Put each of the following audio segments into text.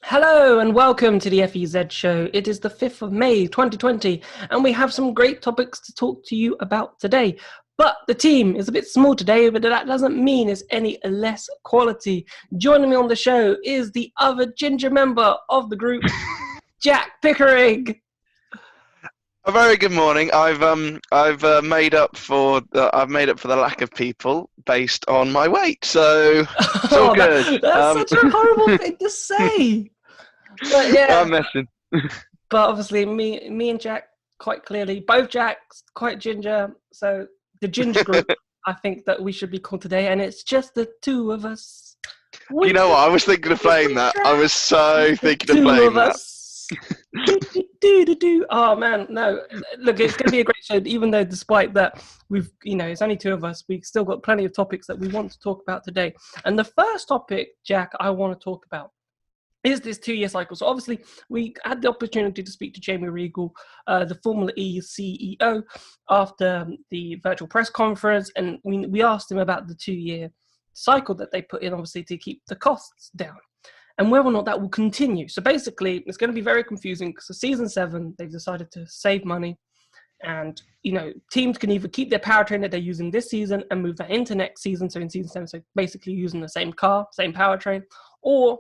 Hello and welcome to the FEZ Show. It is the 5th of May 2020 and we have some great topics to talk to you about today. But the team is a bit small today, but that doesn't mean it's any less quality. Joining me on the show is the other ginger member of the group, Jack Pickering. A very good morning. I've made up for the lack of people based on my weight, so it's all good. That's such a horrible thing to say. But yeah, I'm messing. But obviously, me and Jack, quite clearly, both Jacks, quite ginger. So the ginger group, I think that we should be called today, and it's just the two of us. You know what? I was thinking of playing that. I was so thinking of playing that. Oh man, no! Look, it's going to be a great show. Even though, despite that, it's only two of us. We've still got plenty of topics that we want to talk about today. And the first topic, Jack, I want to talk about is this 2-year cycle. So obviously, we had the opportunity to speak to Jamie Regal, the Formula E CEO, after the virtual press conference, and we asked him about the 2-year cycle that they put in, obviously, to keep the costs down, and whether or not that will continue. So basically, it's going to be very confusing because for season 7, they've decided to save money. And, teams can either keep their powertrain that they're using this season and move that into next season. So in season 7, so basically using the same car, same powertrain, or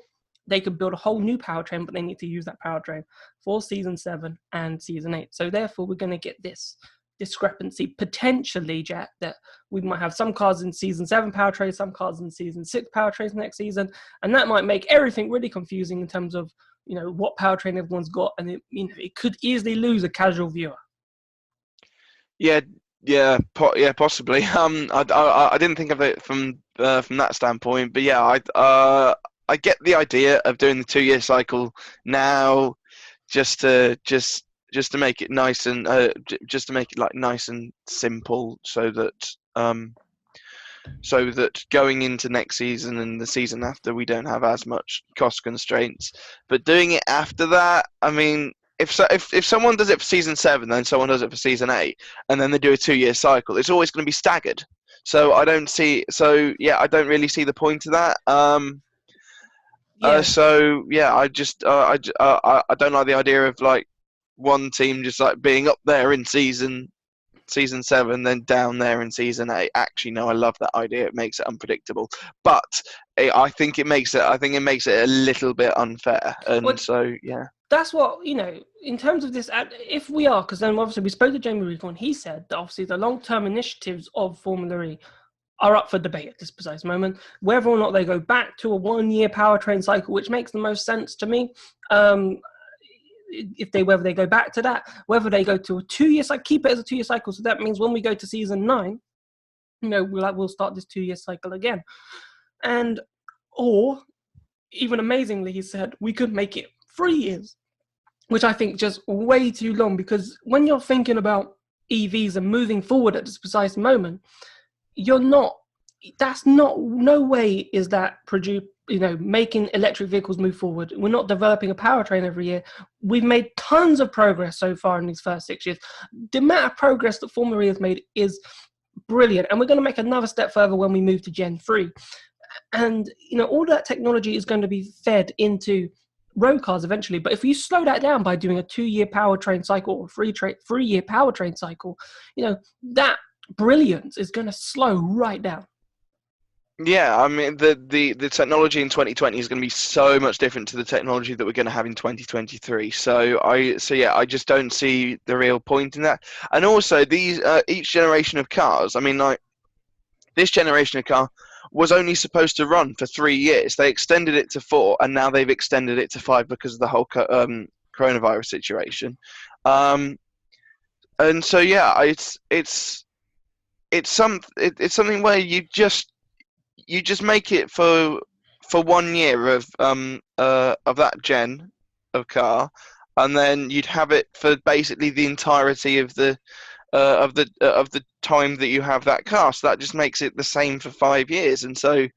they could build a whole new powertrain, but they need to use that powertrain for season 7 and season 8. So therefore, we're going to get this discrepancy potentially, Jack, that we might have some cars in season 7 powertrains, some cars in season 6 powertrains next season, and that might make everything really confusing in terms of what powertrain everyone's got, and it could easily lose a casual viewer. Possibly. I didn't think of it from that standpoint, but yeah, I get the idea of doing the 2-year cycle now, just to make it nice and nice and simple, so that going into next season and the season after, we don't have as much cost constraints. But doing it after that, I mean, if someone does it for season 7, then someone does it for season 8, and then they do a 2-year cycle, it's always going to be staggered. So I don't really see the point of that. I don't like the idea of like one team just like being up there in season 7, then down there in season 8. Actually, no, I love that idea. It makes it unpredictable, but I think it makes it a little bit unfair. And that's what, in terms of this, if we are, because then obviously we spoke to Jamie Regal and he said that obviously the long-term initiatives of Formula E are up for debate at this precise moment, whether or not they go back to a 1-year powertrain cycle, which makes the most sense to me. Whether they go back to that, whether they go to a 2-year cycle, keep it as a 2-year cycle. So that means when we go to season 9, we'll start this 2-year cycle again. Or even amazingly, he said, we could make it 3 years, which I think just way too long, because when you're thinking about EVs and moving forward at this precise moment, no way is that making electric vehicles move forward. We're not developing a powertrain every year. We've made tons of progress so far in these first 6 years. The amount of progress that Formula E has made is brilliant, and we're going to make another step further when we move to Gen 3. And all that technology is going to be fed into road cars eventually. But if you slow that down by doing a 2-year powertrain cycle or 3-year powertrain cycle, that brilliance is going to slow right down. Yeah, I mean, the technology in 2020 is going to be so much different to the technology that we're going to have in 2023. So I just don't see the real point in that. And also, these each generation of cars, I mean, like, this generation of car was only supposed to run for 3 years. They extended it to 4, and now they've extended it to 5 because of the whole coronavirus situation. And so it's something where you just make it for 1 year of that gen of car, and then you'd have it for basically the entirety of the time that you have that car. So that just makes it the same for 5 years. And so,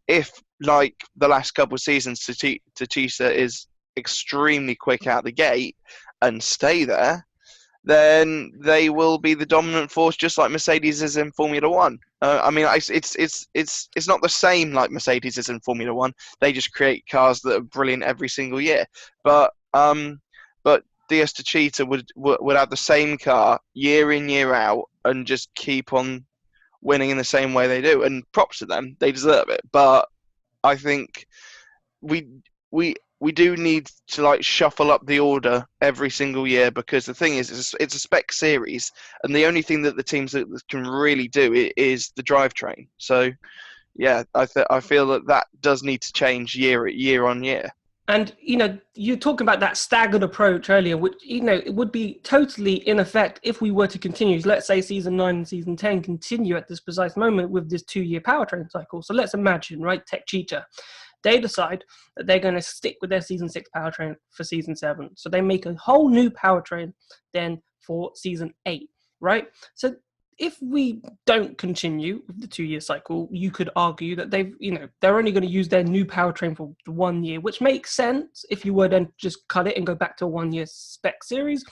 if like the last couple of seasons, Tatisa is extremely quick out the gate and stay there, then they will be the dominant force, just like Mercedes is in Formula One. I mean, it's not the same like Mercedes is in Formula One. They just create cars that are brilliant every single year. But DS Techeetah would have the same car year in, year out, and just keep on winning in the same way they do. And props to them, they deserve it. But I think we we do need to like shuffle up the order every single year, because the thing is, it's a spec series, and the only thing that the teams that can really do is the drivetrain. So yeah, I feel that does need to change year on year. And, you're talking about that staggered approach earlier, which, it would be totally in effect if we were to continue. Let's say season 9 and season 10 continue at this precise moment with this 2-year powertrain cycle. So let's imagine, right, Techeetah, they decide that they're going to stick with their season 6 powertrain for season 7. So they make a whole new powertrain then for season 8, right? So if we don't continue with the 2-year cycle, you could argue that they're only going to use their new powertrain for the 1 year, which makes sense if you were then just cut it and go back to a 1-year spec series.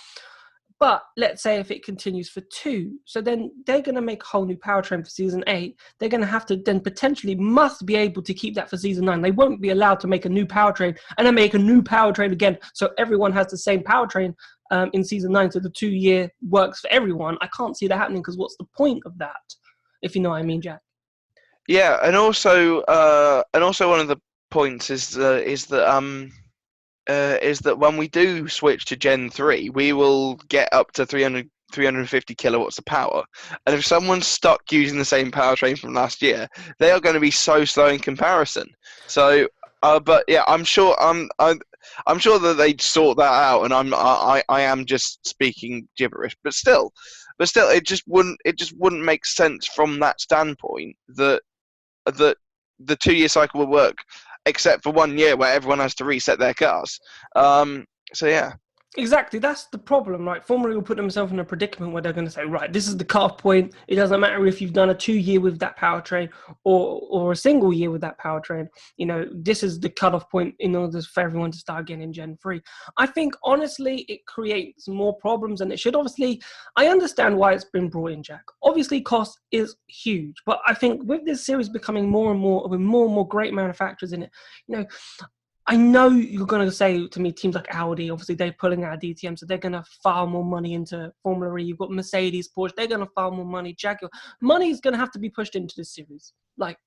But let's say if it continues for 2, so then they're going to make a whole new powertrain for season 8. They're going to have to then potentially must be able to keep that for season 9. They won't be allowed to make a new powertrain and then make a new powertrain again, so everyone has the same powertrain in season 9, so the 2-year works for everyone. I can't see that happening, because what's the point of that, if you know what I mean, Jack? Yeah, and also one of the points is that when we do switch to Gen 3, we will get up to 350 kilowatts of power. And if someone's stuck using the same powertrain from last year, they are going to be so slow in comparison. So, but yeah, I'm sure that they'd sort that out, and I am just speaking gibberish. But still, it just wouldn't make sense from that standpoint that the 2-year cycle will work, except for 1 year where everyone has to reset their cars. So yeah. Exactly, that's the problem, right? Formula will put themselves in a predicament where they're going to say, right, this is the cut-off point. It doesn't matter if you've done a 2-year with that powertrain or a single year with that powertrain. This is the cut-off point in order for everyone to start again in Gen 3. I think, honestly, it creates more problems than it should. Obviously, I understand why it's been brought in, Jack. Obviously, cost is huge. But I think with this series becoming more and more great manufacturers in it, I know you're going to say to me, teams like Audi, obviously they're pulling out DTM, so they're going to file more money into Formula E. You've got Mercedes, Porsche, they're going to file more money. Jaguar, money is going to have to be pushed into this series. Like,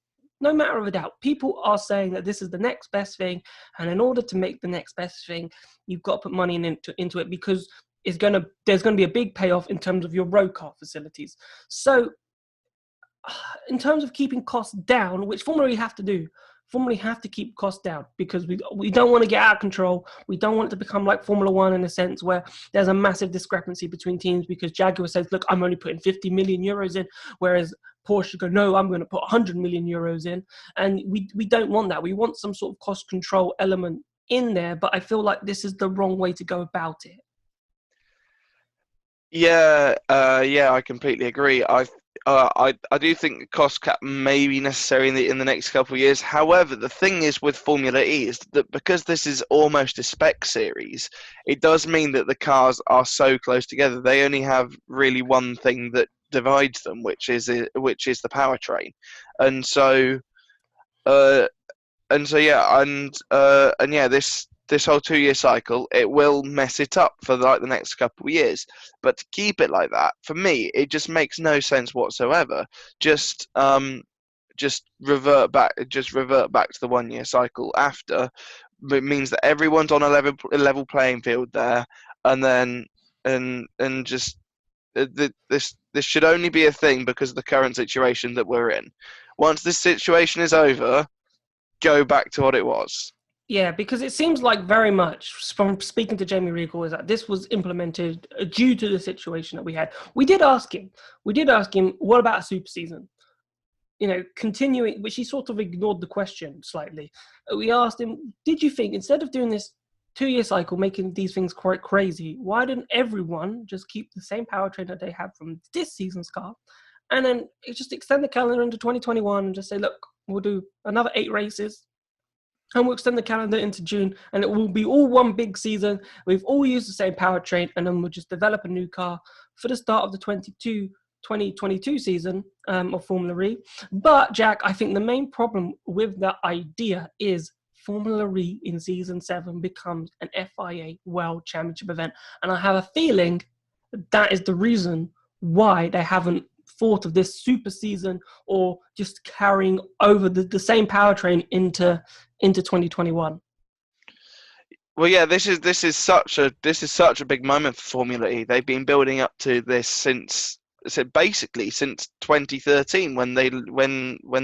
no matter of a doubt, people are saying that this is the next best thing, and in order to make the next best thing, you've got to put money into it, because there's going to be a big payoff in terms of your road car facilities. So, in terms of keeping costs down, which Formula E have to do, Formula E have to keep costs down, because we don't want to get out of control. We don't want it to become like Formula One in a sense where there's a massive discrepancy between teams, because Jaguar says, look, I'm only putting 50 million euros in, whereas Porsche go, no, I'm going to put 100 million euros in. And we don't want that. We want some sort of cost control element in there, but I feel like this is the wrong way to go about it. Yeah, I completely agree. I do think the cost cap may be necessary in the next couple of years. However, the thing is with Formula E is that because this is almost a spec series, it does mean that the cars are so close together. They only have really one thing that divides them, which is the powertrain, and so this whole 2-year cycle, it will mess it up for like the next couple of years. But to keep it like that, for me, it just makes no sense whatsoever. Just revert back to the 1-year cycle after. It means that everyone's on a level playing field there, and then this should only be a thing because of the current situation that we're in. Once this situation is over, go back to what it was. Yeah, because it seems like very much from speaking to Jamie Regal is that this was implemented due to the situation that we had. We did ask him, what about a super season? Continuing, which he sort of ignored the question slightly. We asked him, did you think instead of doing this 2-year cycle, making these things quite crazy, why didn't everyone just keep the same powertrain that they have from this season's car, and then just extend the calendar into 2021 and just say, look, we'll do another 8 races. and we'll extend the calendar into June, and it will be all one big season. We've all used the same powertrain, and then we'll just develop a new car for the start of the 2022 season of Formula E. But, Jack, I think the main problem with that idea is Formula E in Season 7 becomes an FIA World Championship event. And I have a feeling that is the reason why they haven't thought of this super season or just carrying over the same powertrain into 2021. Well, yeah, this is such a big moment for Formula E. They've been building up to this since 2013 when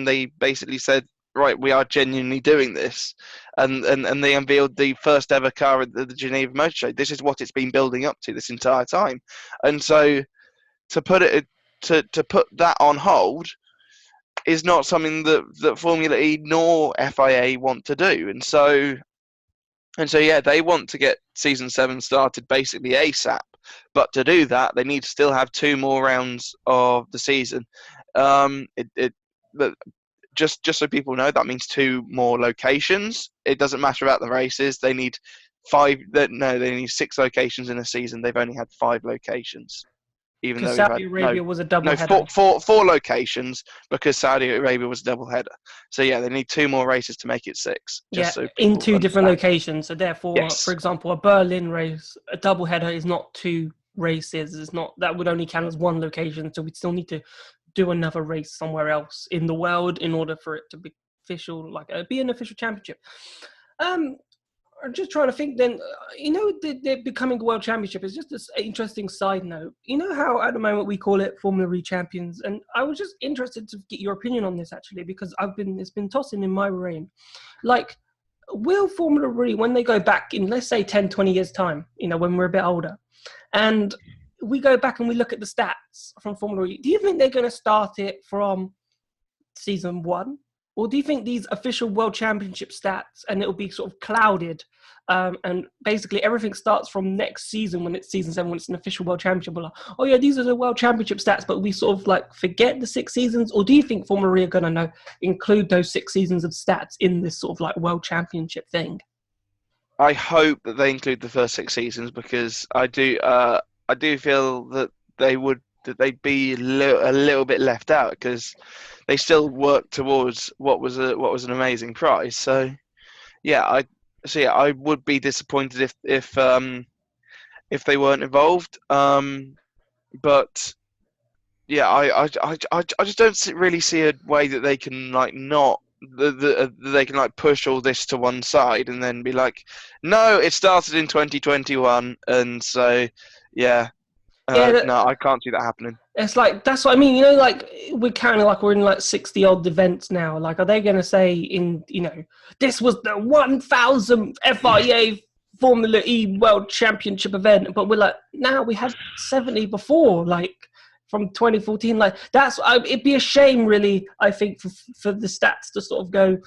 they basically said, right, we are genuinely doing this, and they unveiled the first ever car at the Geneva Motor Show. This is what it's been building up to this entire time, and so to put that on hold is not something that Formula E nor FIA want to do, and so yeah, they want to get Season 7 started basically ASAP. But to do that, they need to still have 2 more rounds of the season. Just so people know, that means 2 more locations. It doesn't matter about the races. They need 5. They need 6 locations in a season. They've only had 5 locations. Even though Saudi Arabia was a double header. 4 locations because Saudi Arabia was a double header. So yeah, they need 2 more races to make it 6. So in 2 different locations. So therefore, yes. For example, a Berlin race, a double header is not 2 races. It's not, that would only count as 1 location. So we'd still need to do another race somewhere else in the world in order for it to be official, be an official championship. I'm just trying to think then, they're becoming a world championship is just this interesting side note. You know how at the moment we call it Formula E Champions? And I was just interested to get your opinion on this actually, because it's been tossing in my brain. Will Formula E, when they go back in, let's say 10, 20 years time, when we're a bit older, and we go back and we look at the stats from Formula E, do you think they're going to start it from Season 1? Or do you think these official World Championship stats, and it'll be sort of clouded, and basically everything starts from next season when it's Season 7, when it's an official World Championship? Oh yeah, these are the World Championship stats, but we sort of forget the 6 seasons? Or do you think Formula E are going to include those 6 seasons of stats in this sort of World Championship thing? I hope that they include the first 6 seasons, because I do feel that they'd be a little bit left out, because they still work towards what was an amazing prize. So yeah, I would be disappointed if they weren't involved. But yeah, I just don't really see a way that they can they can push all this to one side and then be like, no, it started in 2021, and so yeah. No, I can't see that happening. It's that's what I mean. We're kind of we're in 60 odd events now. Are they going to say this was the 1000th FIA Formula E World Championship event? But we're now we had 70 before, from 2014. It'd be a shame, really, I think, for the stats to sort of go,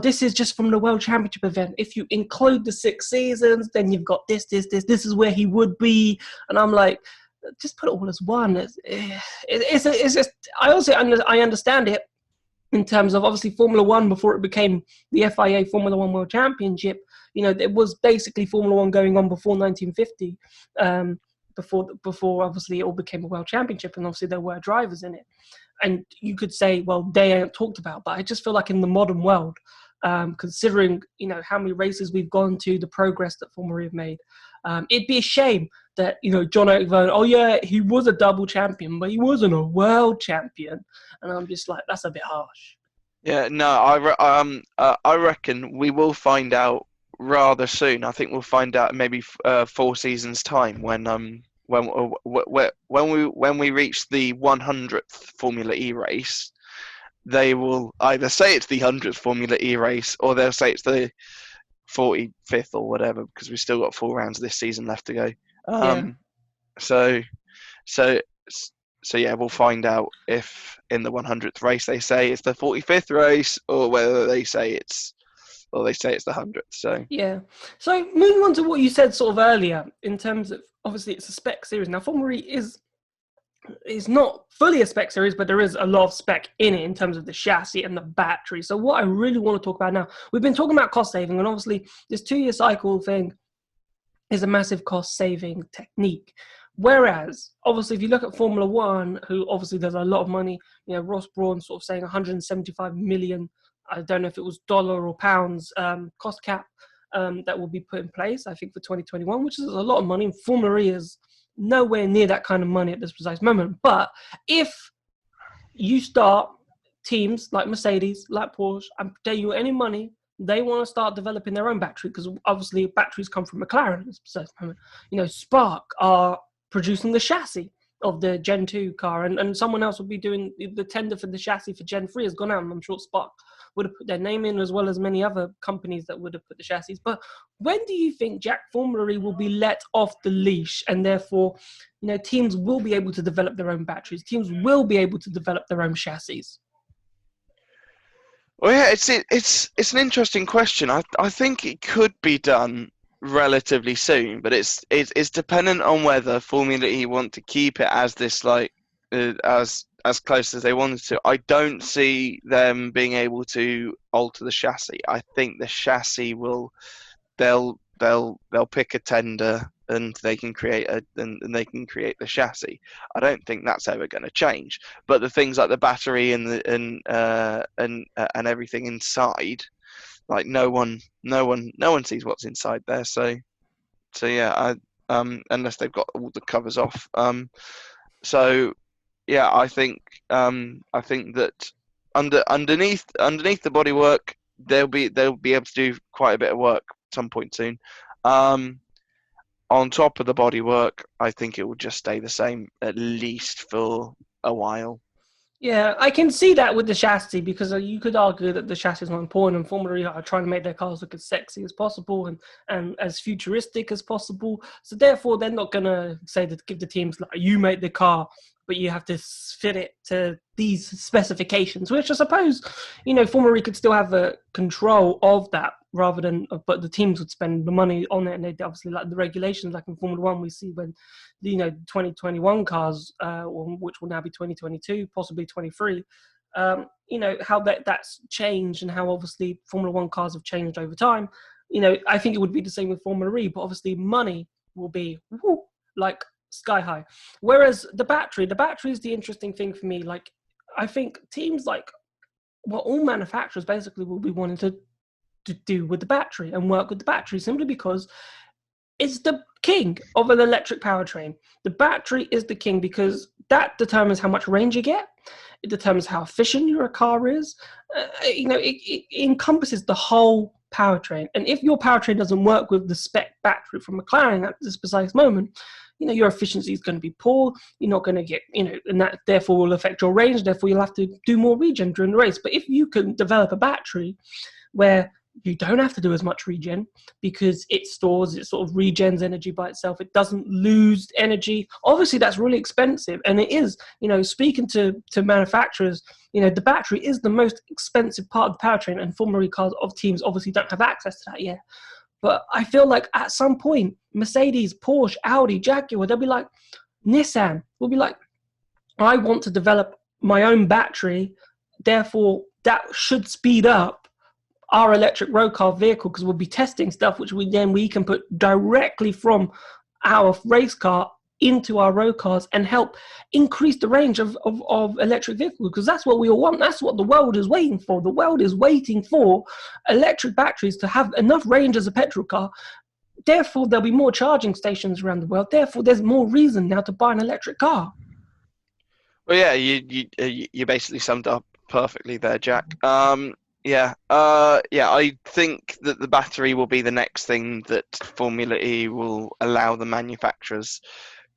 this is just from the World Championship event. If you include the 6 seasons, then you've got this is where he would be. And I'm just put it all as one. It's just, I understand it in terms of obviously Formula One before it became the FIA Formula One World Championship. There was basically Formula One going on before 1950, before obviously it all became a World Championship, and obviously there were drivers in it. And you could say, well, they ain't talked about, but I just feel like in the modern world, considering how many races we've gone to, the progress that Formula E have made, it'd be a shame that John O'Verne, oh yeah, he was a double champion, but he wasn't a world champion, and I'm just that's a bit harsh. Yeah, no, I reckon we will find out rather soon. I think we'll find out maybe 4 seasons time when we reach the 100th Formula E race. They will either say it's the 100th Formula E race, or they'll say it's the 45th or whatever, because we've still got 4 rounds of this season left to go. So yeah, we'll find out if in the 100th race they say it's the 45th race, or whether they say it's the 100th. So yeah. So moving on to what you said sort of earlier in terms of, obviously it's a spec series now. Formula E is it's not fully a spec series, but there is a lot of spec in it in terms of the chassis and the battery. So what I really want to talk about now, we've been talking about cost saving, and obviously this 2-year cycle thing is a massive cost saving technique. Whereas, obviously, if you look at Formula One, who obviously there's a lot of money, Ross Brawn sort of saying 175 million, I don't know if it was dollar or pounds, cost cap that will be put in place, I think, for 2021, which is a lot of money. And Formula E is nowhere near that kind of money at this precise moment. But if you start teams like Mercedes, like Porsche, and pay you any money, they want to start developing their own battery, because obviously batteries come from McLaren at this precise moment. Spark are producing the chassis of the Gen 2 car, and someone else will be doing the tender for the chassis for Gen 3 has gone out, and I'm sure Spark would have put their name in, as well as many other companies that would have put the chassis. But when do you think, Jack, Formula E will be let off the leash, and therefore, teams will be able to develop their own batteries, teams will be able to develop their own chassis? Well, yeah, it's an interesting question. I think it could be done relatively soon, but it's dependent on whether Formula E want to keep it as this as close as they wanted to. I don't see them being able to alter the chassis. I think the chassis they'll pick a tender and they can create the chassis. I don't think that's ever going to change. But the things like the battery and everything inside, like no one sees what's inside there. So yeah, unless they've got all the covers off. So yeah, I think that underneath the bodywork, they'll be able to do quite a bit of work at some point soon. On top of the bodywork, I think it will just stay the same at least for a while. Yeah, I can see that with the chassis, because you could argue that the chassis is not important, and Formula E are trying to make their cars look as sexy as possible and as futuristic as possible. So therefore, they're not going to say that, give the teams, like, you make the car, but you have to fit it to these specifications, which I suppose, Formula E could still have a control of that, rather than, but the teams would spend the money on it, and they obviously, like the regulations, like in Formula One, we see when 2021 cars, which will now be 2022, possibly 23, how that's changed, and how obviously Formula One cars have changed over time. I think it would be the same with Formula E, but obviously money will be like sky high. Whereas the battery is the interesting thing for me. Like, I think teams all manufacturers basically will be wanting to do with the battery and work with the battery, simply because it's the king of an electric powertrain. The battery is the king, because that determines how much range you get. It determines how efficient your car is. It encompasses the whole powertrain. And if your powertrain doesn't work with the spec battery from McLaren at this precise moment, your efficiency is going to be poor. You're not going to get, and that therefore will affect your range. Therefore, you'll have to do more regen during the race. But if you can develop a battery where you don't have to do as much regen, because it sort of regens energy by itself. It doesn't lose energy. Obviously, that's really expensive. And it is, speaking to manufacturers, the battery is the most expensive part of the powertrain, and Formula E cars of teams obviously don't have access to that yet. But I feel like at some point, Mercedes, Porsche, Audi, Jaguar, they'll be like, Nissan will be like, I want to develop my own battery. Therefore, that should speed up our electric road car vehicle, because we'll be testing stuff which we can put directly from our race car into our road cars and help increase the range of electric vehicles, because that's what we all want. That's what the world is waiting for. The world is waiting for electric batteries to have enough range as a petrol car. Therefore, there'll be more charging stations around the world. Therefore, there's more reason now to buy an electric car. Well, yeah, you basically summed up perfectly there, Jack. Yeah, I think that the battery will be the next thing that Formula E will allow the manufacturers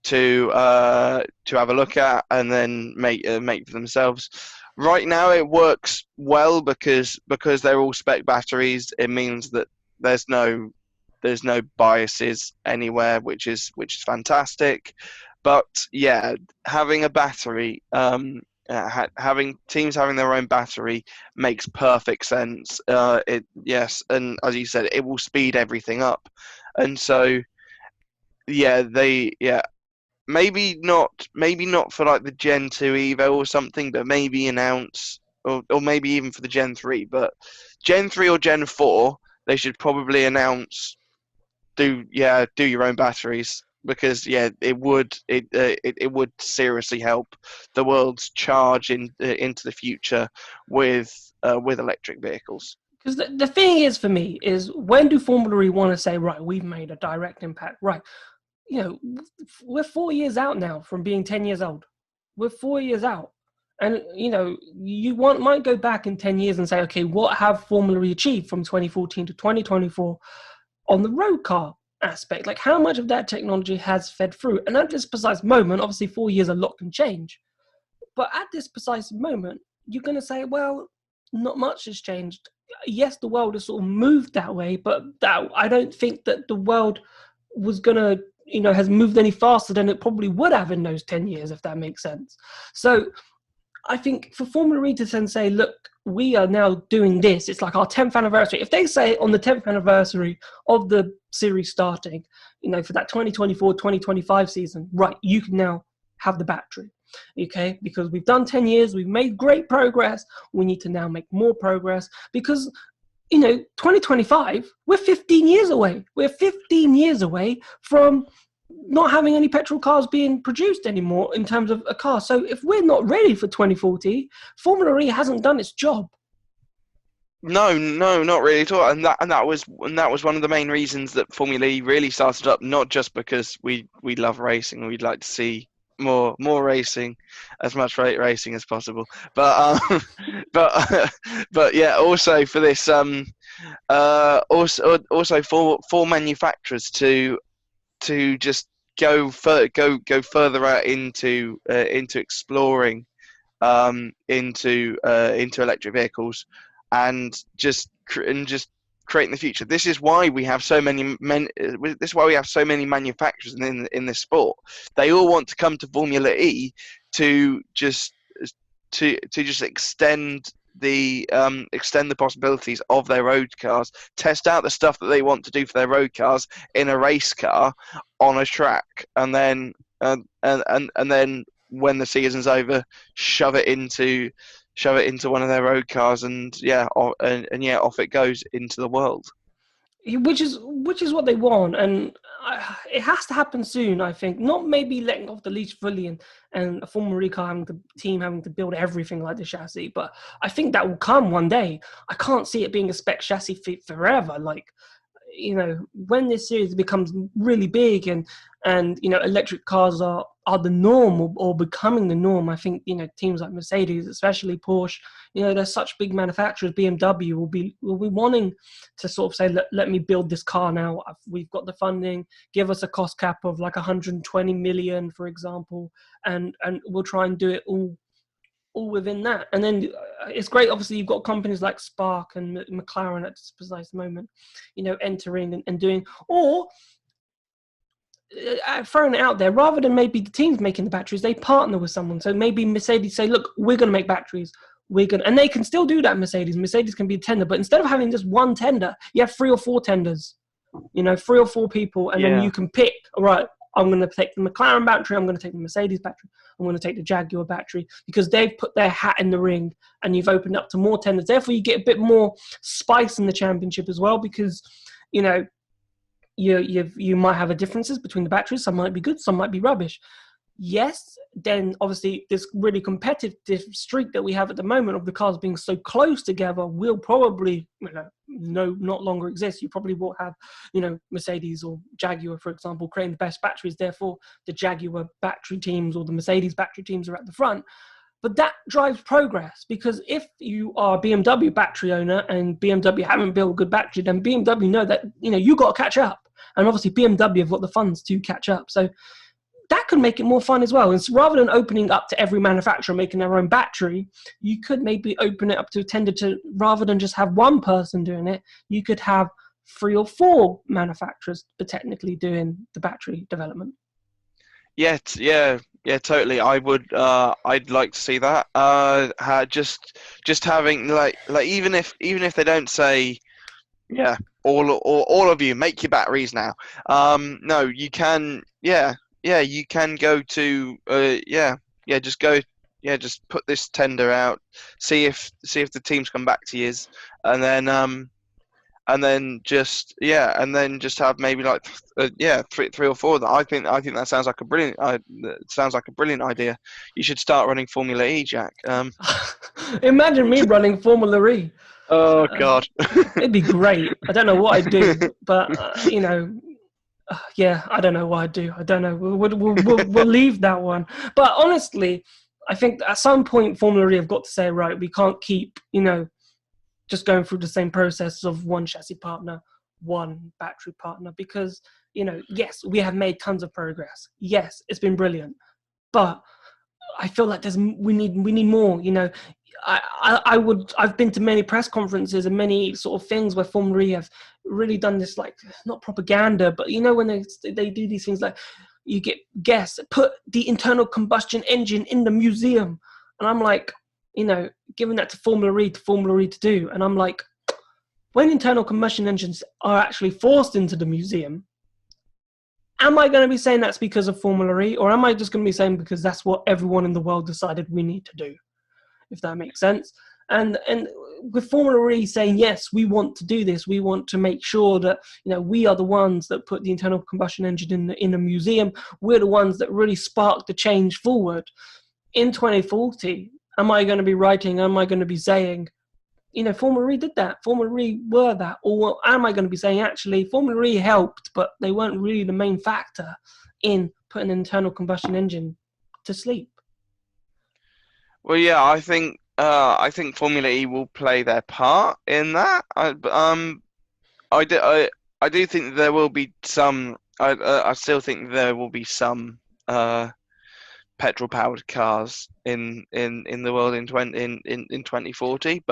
to have a look at and then make for themselves. Right now, it works well because they're all spec batteries. It means that there's no biases anywhere, which is fantastic. But yeah, having a battery, having teams having their own battery makes perfect sense. Yes, and as you said, it will speed everything up, and so maybe not for like the Gen 2 Evo or something, but maybe announce, or maybe even for the Gen 3. But Gen 3 or Gen 4, they should probably announce do your own batteries, because it would seriously help the world's charge into the future with electric vehicles. Because the thing is, for me, is when do Formula E want to say, right, we've made a direct impact? Right. We're 4 years out now from being 10 years old. We're 4 years out. And, might go back in 10 years and say, okay, what have Formula E achieved from 2014 to 2024 on the road car aspect? Like, how much of that technology has fed through? And at this precise moment, obviously 4 years, a lot can change. But at this precise moment, you're going to say, well, not much has changed. Yes, the world has sort of moved that way, but I don't think that the world was going to, has moved any faster than it probably would have in those 10 years, if that makes sense. So I think for Formula E to then say, look, we are now doing this, it's like our 10th anniversary. If they say on the 10th anniversary of the series starting, for that 2024-2025 season, right, you can now have the battery. Okay, because we've done 10 years, we've made great progress, we need to now make more progress, because 2025, we're 15 years away. We're 15 years away from not having any petrol cars being produced anymore in terms of a car. So if we're not ready for 2040, Formula E hasn't done its job. No, not really at all. And that was one of the main reasons that Formula E really started up. Not just because we love racing and we'd like to see more racing, as much racing as possible. But but yeah, also for this also for manufacturers to just go further out into exploring into electric vehicles and just creating the future. This is why we have so many manufacturers in this sport. They all want to come to Formula E to just extend the possibilities of their road cars, test out the stuff that they want to do for their road cars in a race car on a track, and then when the season's over, shove it into one of their road cars, and off it goes into the world. Which is what they want, and it has to happen soon. I think not maybe letting off the leash fully and a Formula E car having to build everything like the chassis, but I think that will come one day. I can't see it being a spec chassis forever. Like, when this series becomes really big and electric cars are the norm or becoming the norm, I think teams like Mercedes, especially Porsche, they're such big manufacturers. BMW will be wanting to sort of say, let me build this car now. We've got the funding. Give us a cost cap of like 120 million, for example, and we'll try and do it all within that. And then it's great, obviously, you've got companies like Spark and McLaren at this precise moment, entering and doing, or throwing it out there, rather than maybe the teams making the batteries, they partner with someone. So maybe Mercedes say, look, we're going to make batteries. And they can still do that, Mercedes can be a tender, but instead of having just one tender, you have 3 or 4 tenders, 3 or 4 people, and then you can pick, all right, I'm going to take the McLaren battery, I'm going to take the Mercedes battery, I'm going to take the Jaguar battery, because they've put their hat in the ring and you've opened up to more tenders. Therefore, you get a bit more spice in the championship as well, because, you might have differences between the batteries. Some might be good, some might be rubbish. Yes, then obviously this really competitive streak that we have at the moment of the cars being so close together will probably not longer exist. You probably will have Mercedes or Jaguar, for example, creating the best batteries. Therefore, the Jaguar battery teams or the Mercedes battery teams are at the front. But that drives progress, because if you are a BMW battery owner and BMW haven't built a good battery, then BMW know that you got to catch up, and obviously BMW have got the funds to catch up. So that could make it more fun as well. And so rather than opening up to every manufacturer making their own battery, you could maybe open it up to a tender to, rather than just have one person doing it, you could have 3 or 4 manufacturers technically doing the battery development. Yeah, totally. I would. I'd like to see that. Just having like even if they don't say, all of you make your batteries now. No, you can. Yeah, yeah, you can go to just go, just put this tender out, see if the teams come back to you, and then and then just have maybe like three or four of them. I think that sounds like a brilliant idea. You should start running Formula E, Jack. Imagine me running Formula E. Oh God. It'd be great. I don't know what I'd do, but yeah, I don't know what I'd do. I don't know. We'll leave that one. But honestly, I think at some point Formula E have got to say, right, we can't keep, just going through the same process of one chassis partner, one battery partner, because, yes, we have made tons of progress. Yes, it's been brilliant, but I feel like we need more. I've been to many press conferences and many sort of things where Formula E have really done this, like, not propaganda, but when they do these things, like, you get guests put the internal combustion engine in the museum, and I'm like, giving that to Formula E to do, and I'm like, when internal combustion engines are actually forced into the museum, am I going to be saying that's because of Formula E, or am I just going to be saying because that's what everyone in the world decided we need to do? If that makes sense. And with Formula E saying, yes, we want to do this, we want to make sure that, we are the ones that put the internal combustion engine in the museum, we're the ones that really sparked the change forward. In 2040, am I going to be saying, Formula E did that, Formula E were that, or am I going to be saying, actually, Formula E helped, but they weren't really the main factor in putting an internal combustion engine to sleep? Well, yeah, I think Formula E will play their part in that. I do think there will be some. I still think there will be some petrol powered cars in the world in 2040.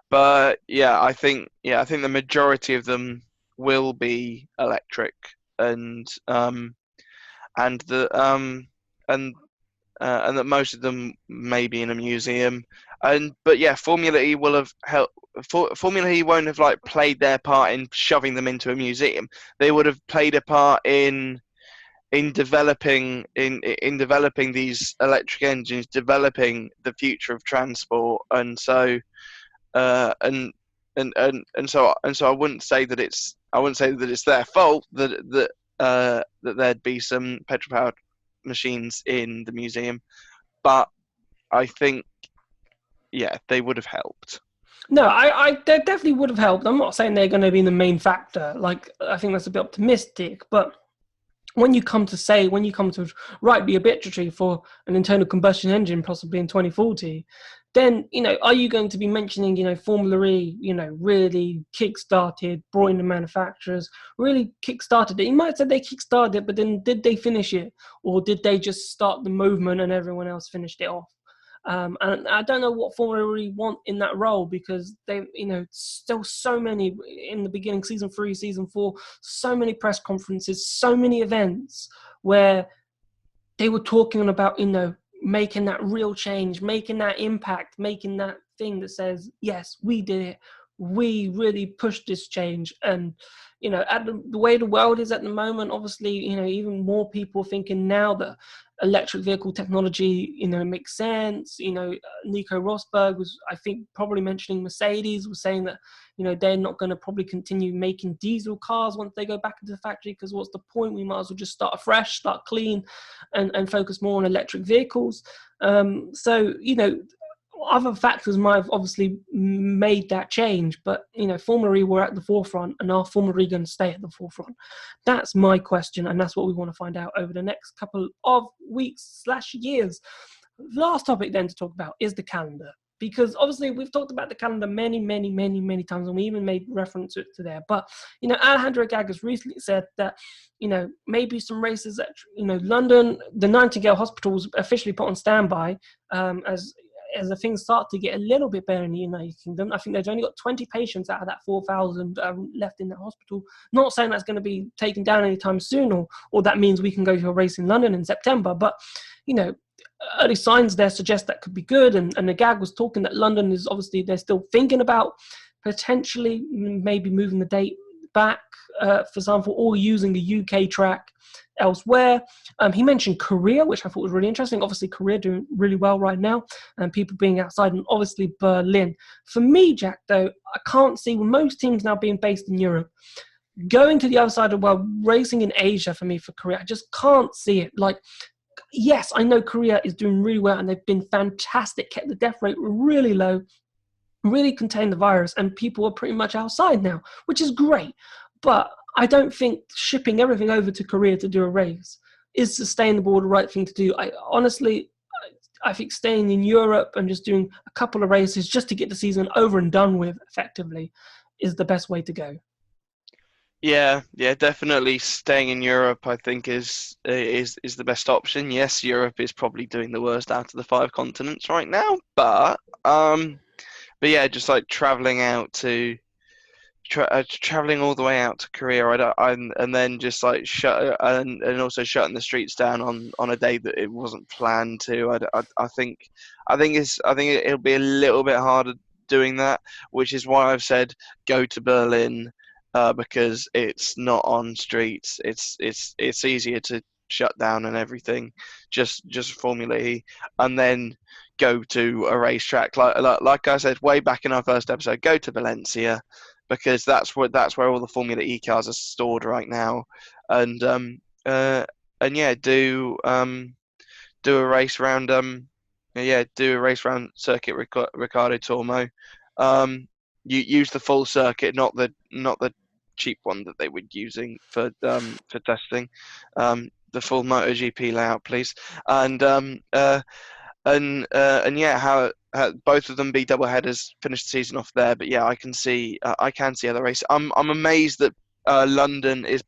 But yeah, I think the majority of them will be electric, and and the and that most of them may be in a museum. But yeah, Formula E will have helped. Formula E won't have like played their part in shoving them into a museum. They would have played a part in developing these electric engines, developing the future of transport, and so I wouldn't say that it's their fault that there'd be some petrol powered machines in the museum, but I think they would have helped. No, they definitely would have helped. I'm not saying they're going to be the main factor. Like, I think that's a bit optimistic, but when you come to write the obituary for an internal combustion engine, possibly in 2040, then, are you going to be mentioning, Formula E, really kick-started, brought in the manufacturers, really kick-started it? You might say they kick-started it, but then did they finish it? Or did they just start the movement and everyone else finished it off? And I don't know what Formula E want in that role, because they, still so many in the beginning, season 3, season 4, so many press conferences, so many events where they were talking about, making that real change, making that impact, making that thing that says, yes, we did it. We really pushed this change. And, at the way the world is at the moment, obviously, even more people thinking now that electric vehicle technology, makes sense. Nico Rosberg was, I think, probably mentioning Mercedes, was saying that, they're not going to probably continue making diesel cars once they go back into the factory, because what's the point? We might as well just start afresh, start clean, and focus more on electric vehicles. So, other factors might have obviously made that change, but Formula E were at the forefront, and are Formula E going to stay at the forefront? That's my question, and that's what we want to find out over the next couple of weeks/years. Last topic then to talk about is the calendar, because obviously we've talked about the calendar many times, and we even made reference to it there. But Alejandro Agag recently said that maybe some races at London, the Nightingale Hospital was officially put on standby as the things start to get a little bit better in the United Kingdom. I think they've only got 20 patients out of that 4,000 left in the hospital. Not saying that's going to be taken down anytime soon, or that means we can go to a race in London in September. But, early signs there suggest that could be good. And the Agag was talking that London is obviously, they're still thinking about potentially maybe moving the date back, for example, or using a UK track elsewhere. He mentioned Korea, which I thought was really interesting. Obviously, Korea doing really well right now, and people being outside, and obviously Berlin. For me, Jack, though, I can't see, with most teams now being based in Europe, going to the other side of the world, racing in Asia for me for Korea. I just can't see it. Like, yes, I know Korea is doing really well, and they've been fantastic, kept the death rate really low, really contained the virus, and people are pretty much outside now, which is great. But I don't think shipping everything over to Korea to do a race is sustainable or the right thing to do. I think staying in Europe and just doing a couple of races just to get the season over and done with effectively is the best way to go. Yeah, definitely staying in Europe, I think, is the best option. Yes, Europe is probably doing the worst out of the 5 continents right now, but yeah, just like traveling out to traveling all the way out to Korea, and then just like and also shutting the streets down on a day that it wasn't planned to. I think it'll be a little bit harder doing that, which is why I've said go to Berlin. Because it's not on streets, it's easier to shut down and everything, just Formula E, and then go to a racetrack like I said way back in our first episode. Go to Valencia, because that's where all the Formula E cars are stored right now, and yeah, do a race around Circuit Ricardo Tormo. You use the full circuit, not the cheap one that they were using for testing. The full MotoGP layout, please, and yeah, how both of them be double headers, finish the season off there. But yeah, I can see other races. I'm amazed that London is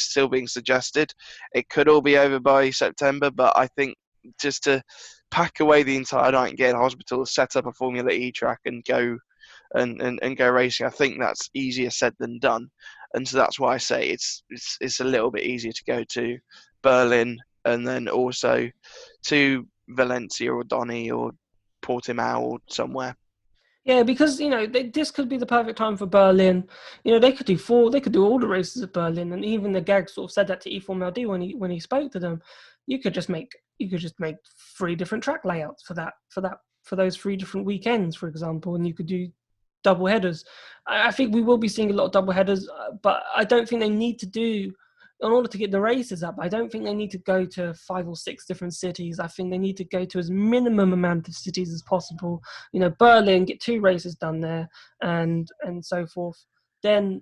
still being suggested. It could all be over by September, but I think just to pack away the entire night and get in hospital, set up a Formula E track and go and go racing, I think that's easier said than done. And so that's why I say it's a little bit easier to go to Berlin and then also to Valencia or Donny or Portimao or somewhere. Yeah, because this could be the perfect time for Berlin. They could do all the races at Berlin, and even the Gag sort of said that to E4MLD when he spoke to them. You could just make 3 different track layouts for those 3 different weekends, for example, and you could do double headers. I think we will be seeing a lot of double headers, but I don't think they need to do, in order to get the races up, I don't think they need to go to 5 or 6 different cities. I think they need to go to as minimum amount of cities as possible. Berlin, get 2 races done there, and so forth. Then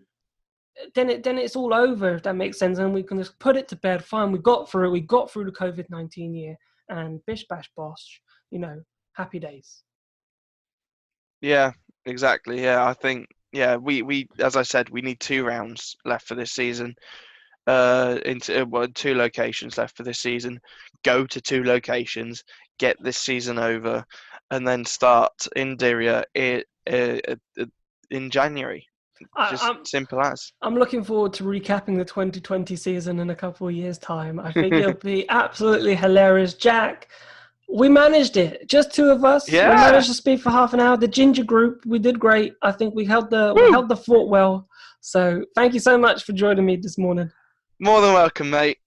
it's all over, if that makes sense, and we can just put it to bed. Fine, we got through the COVID-19 year, and bish bash bosh, happy days. Yeah, exactly. Yeah, I think we as I said, we need 2 rounds left for this season. 2 locations left for this season. Go to 2 locations, get this season over, and then start in Diriyah in January. Simple as. I'm looking forward to recapping the 2020 season in a couple of years' time. I think it'll be absolutely hilarious. Jack, we managed it. Just 2 of us. Yeah. We managed to speak for half an hour. The Ginger group, we did great. I think we held the fort well. So thank you so much for joining me this morning. More than welcome, mate.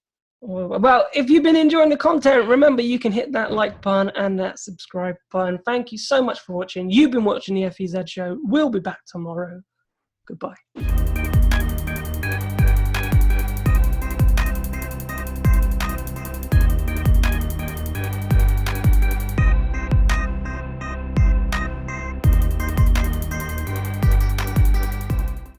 Well, if you've been enjoying the content, remember you can hit that like button and that subscribe button. Thank you so much for watching. You've been watching the FEZ Show. We'll be back tomorrow. Goodbye.